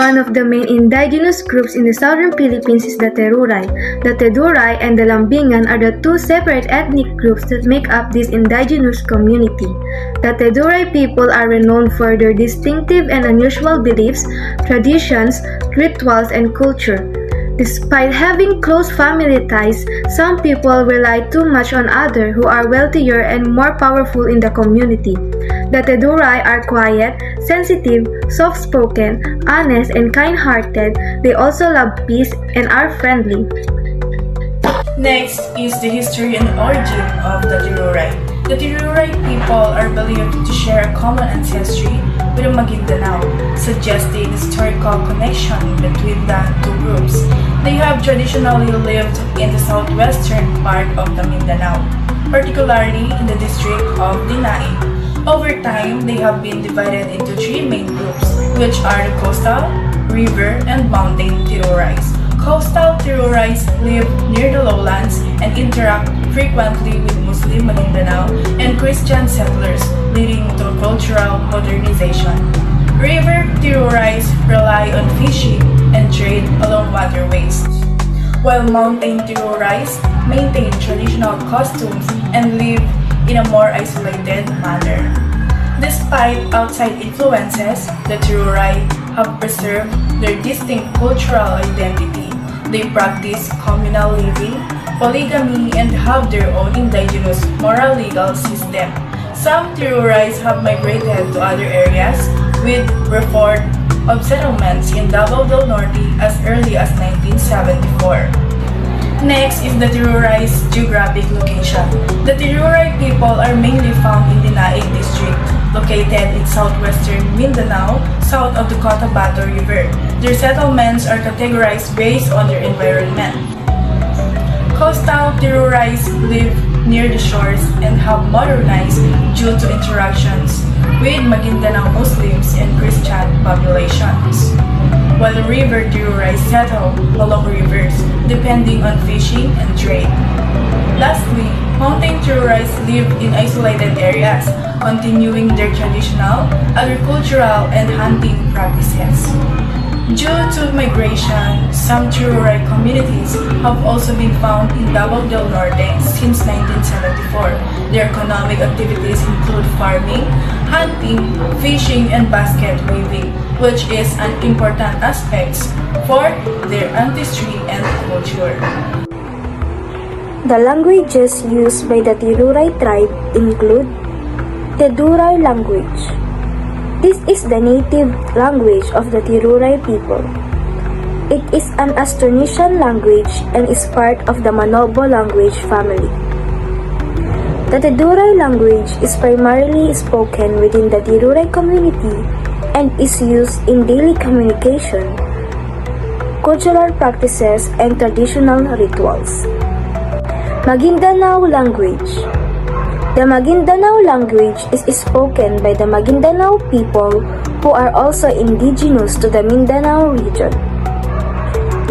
One of the main indigenous groups in the southern Philippines is the Tiruray. The Tiruray and the Lambingan are the two separate ethnic groups that make up this indigenous community. The Tiruray people are renowned for their distinctive and unusual beliefs, traditions, rituals, and culture. Despite having close family ties, some people rely too much on others who are wealthier and more powerful in the community. The Tiruray are quiet, sensitive, soft-spoken, honest, and kind-hearted. They also love peace and are friendly. Next is the history and origin of the Tiruray. The Tiruray people are believed to share a common ancestry with the Maguindanao, suggesting historical connection between the two groups. They have traditionally lived in the southwestern part of the Mindanao, particularly in the district of Dinain. Over time, they have been divided into three main groups, which are the coastal, river, and mountain Tirurays. Coastal Tirurays live near the lowlands and interact frequently with Muslim Maguindanao and Christian settlers, leading to cultural modernization. River Tirurays rely on fishing and trade along waterways, while mountain Tirurays maintain traditional costumes and live in a more isolated manner. Despite outside influences, the Tiruray have preserved their distinct cultural identity. They practice communal living, polygamy, and have their own indigenous moral legal system. Some Tirurays have migrated to other areas, with report of settlements in Davao del Norte as early as 1974. Next is the Tiruray's geographic location. The Tiruray people are mainly found in the Dinain district, located in southwestern Mindanao, south of the Cotabato River. Their settlements are categorized based on their environment. Coastal Tirurays live near the shores and have modernized due to interactions with Maguindanao Muslims and Christian populations, while the river Tiruray settle along rivers, depending on fishing and trade. Lastly, mountain Tirurays live in isolated areas, continuing their traditional, agricultural, and hunting practices. Due to migration, some Tiruray communities have also been found in Davao del Norte since 1974. Their economic activities include farming, hunting, fishing, and basket weaving, which is an important aspect for their ancestry and culture. The languages used by the Tiruray tribe include Tiruray language. This is the native language of the Tiruray people. It is an Austronesian language and is part of the Manobo language family. The Tiruray language is primarily spoken within the Tiruray community and is used in daily communication, cultural practices, and traditional rituals. Maguindanao language. The Maguindanao language is spoken by the Maguindanao people who are also indigenous to the Mindanao region.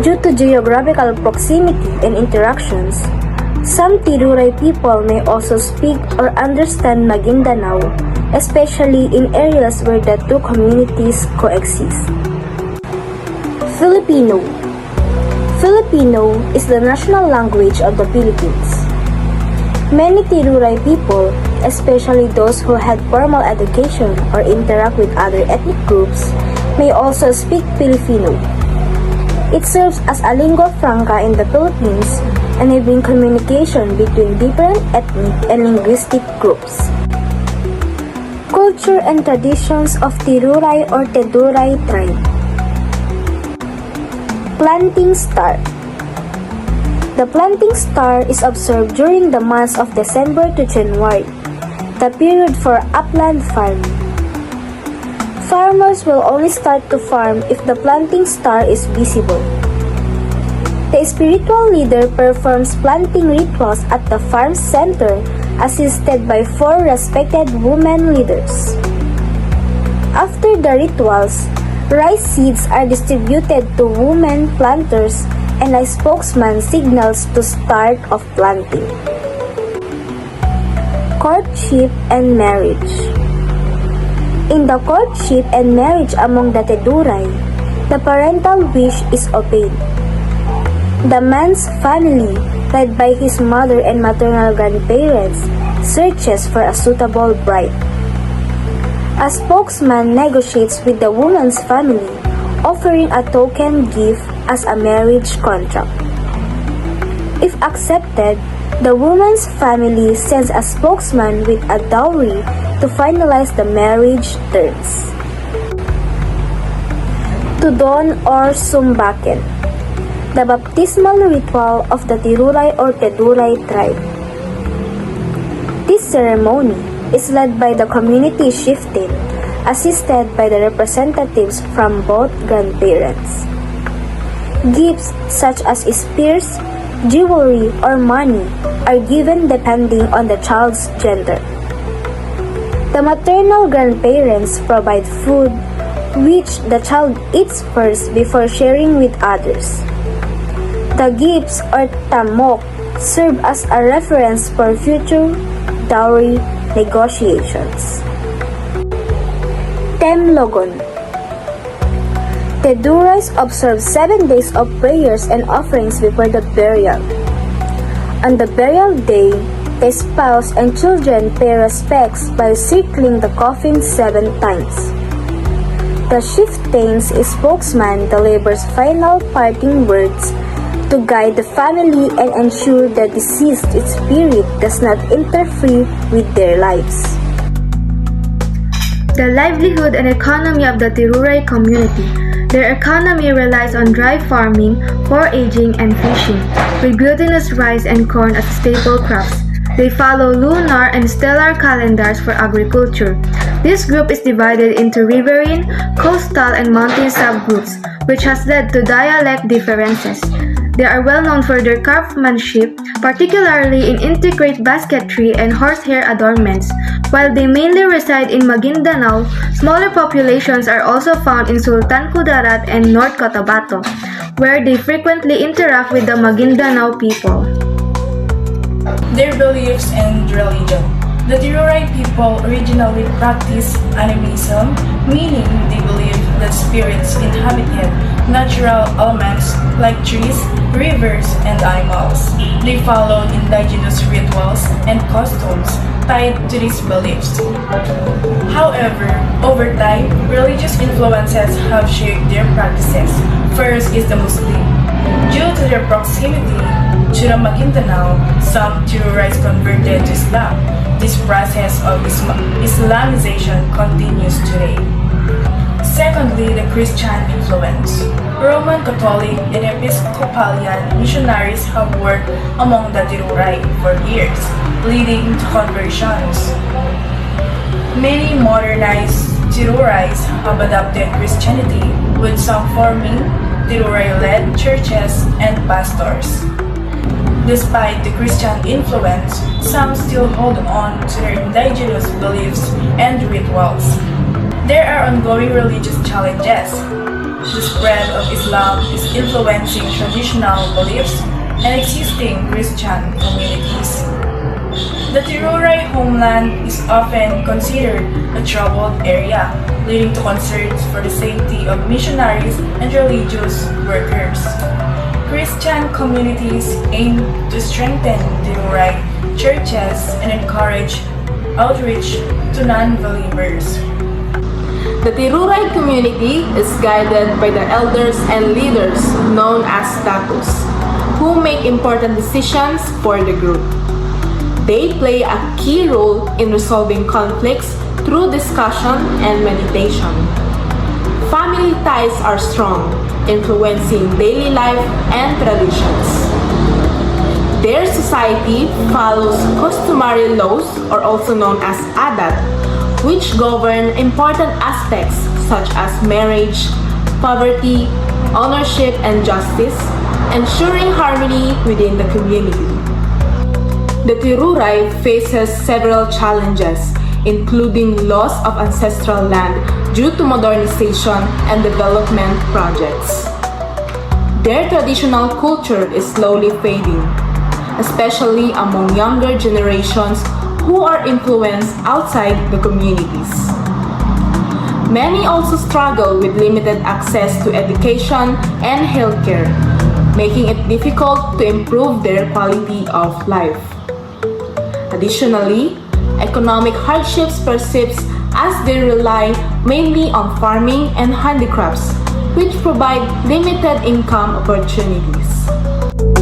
Due to geographical proximity and interactions, some Tiruray people may also speak or understand Maguindanao, especially in areas where the two communities coexist. Filipino. Filipino is the national language of the Philippines. Many Tiruray people, especially those who had formal education or interact with other ethnic groups, may also speak Filipino. It serves as a lingua franca in the Philippines, enabling communication between different ethnic and linguistic groups. Culture and traditions of Tiruray or Tiruray tribe. Planting star. The planting star is observed during the months of December to January, the period for upland farming. Farmers will only start to farm if the planting star is visible. The spiritual leader performs planting rituals at the farm center, assisted by 4 respected women leaders. After the rituals, rice seeds are distributed to women planters and a spokesman signals to start of planting. Courtship and marriage. In the courtship and marriage among the Tiruray, The parental wish is obeyed. The man's family, led by his mother and maternal grandparents, searches for a suitable bride. A spokesman negotiates with the woman's family, offering a token gift as a marriage contract. If accepted, the woman's family sends a spokesman with a dowry to finalize the marriage terms. Tudon or Sumbaken, the baptismal ritual of the Tiruray or Tiruray tribe. This ceremony is led by the community chieftain, assisted by the representatives from both grandparents. Gifts such as spears, jewelry, or money are given depending on the child's gender. The maternal grandparents provide food, which the child eats first before sharing with others. The gifts or tamok serve as a reference for future dowry negotiations. Temlogon. Tidurays observe 7 days of prayers and offerings before the burial. On the burial day, the spouse and children pay respects by circling the coffin 7 times. The chieftain's spokesman delivers final parting words to guide the family and ensure the deceased spirit does not interfere with their lives. The livelihood and economy of the Tiruray community. Their economy relies on dry farming, foraging, and fishing, with glutinous rice and corn as staple crops. They follow lunar and stellar calendars for agriculture. This group is divided into riverine, coastal, and mountain subgroups, which has led to dialect differences. They are well known for their craftsmanship, particularly in intricate basketry and horsehair adornments. While they mainly reside in Maguindanao, smaller populations are also found in Sultan Kudarat and North Cotabato, where they frequently interact with the Maguindanao people. Their beliefs and religion. The Tiruray people originally practiced animism, meaning they believed that spirits inhabited natural elements like trees, rivers, and animals. They followed indigenous rituals and customs tied to these beliefs. However, over time, religious influences have shaped their practices. First is the Muslim. Due to their proximity to the Maguindanao, some Tirurays converted to Islam. This process of Islamization continues today. Secondly, the Christian influence. Roman Catholic and Episcopalian missionaries have worked among the Tiruray for years, leading to conversions. Many modernized Tirurays have adopted Christianity, with some forming Tiruray-led churches and pastors. Despite the Christian influence, some still hold on to their indigenous beliefs and rituals. There are ongoing religious challenges. The spread of Islam is influencing traditional beliefs and existing Christian communities. The Tiruray homeland is often considered a troubled area, leading to concerns for the safety of missionaries and religious workers. Christian communities aim to strengthen Tiruray churches and encourage outreach to non-believers. The Tiruray community is guided by the elders and leaders known as status, who make important decisions for the group. They play a key role in resolving conflicts through discussion and meditation. Family ties are strong, influencing daily life and traditions. Their society follows customary laws, or also known as adat, which govern important aspects such as marriage, poverty, ownership, and justice, ensuring harmony within the community. The Tiruray faces several challenges, including loss of ancestral land due to modernization and development projects. Their traditional culture is slowly fading, especially among younger generations who are influenced outside the communities. Many also struggle with limited access to education and healthcare, making it difficult to improve their quality of life. Additionally, economic hardships persist as they rely mainly on farming and handicrafts, which provide limited income opportunities.